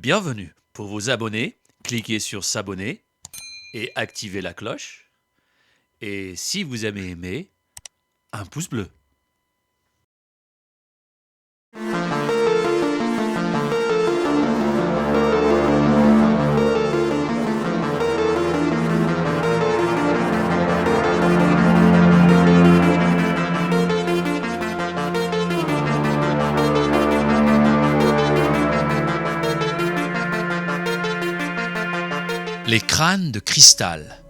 Bienvenue. Pour vous abonner, cliquez sur s'abonner et activez la cloche. Et si vous avez aimé, un pouce bleu. Les crânes de cristal.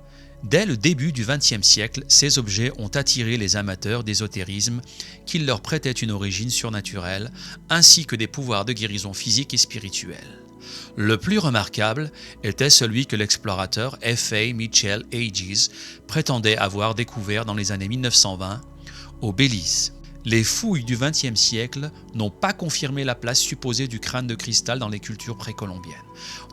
Dès le début du XXe siècle, ces objets ont attiré les amateurs d'ésotérisme qui leur prêtaient une origine surnaturelle, ainsi que des pouvoirs de guérison physique et spirituelle. Le plus remarquable était celui que l'explorateur F.A. Mitchell Ages prétendait avoir découvert dans les années 1920 au Belize. Les fouilles du XXe siècle n'ont pas confirmé la place supposée du crâne de cristal dans les cultures précolombiennes.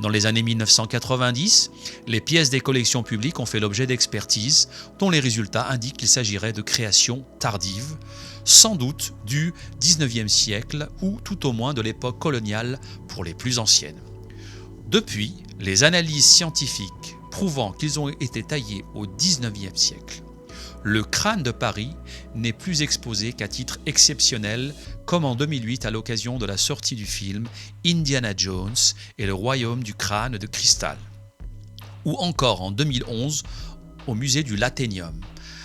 Dans les années 1990, les pièces des collections publiques ont fait l'objet d'expertises dont les résultats indiquent qu'il s'agirait de créations tardives, sans doute du XIXe siècle ou tout au moins de l'époque coloniale pour les plus anciennes. Depuis, les analyses scientifiques prouvant qu'ils ont été taillés au XIXe siècle, le crâne de Paris n'est plus exposé qu'à titre exceptionnel, comme en 2008 à l'occasion de la sortie du film Indiana Jones et le royaume du crâne de cristal, ou encore en 2011 au musée du Lathénium,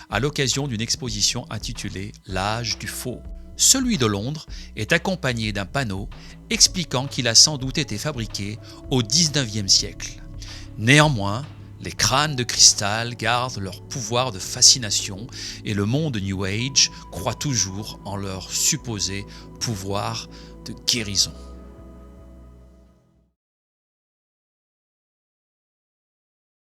à l'occasion d'une exposition intitulée L'âge du faux. Celui de Londres est accompagné d'un panneau expliquant qu'il a sans doute été fabriqué au XIXe siècle. Néanmoins, les crânes de cristal gardent leur pouvoir de fascination et le monde New Age croit toujours en leur supposé pouvoir de guérison.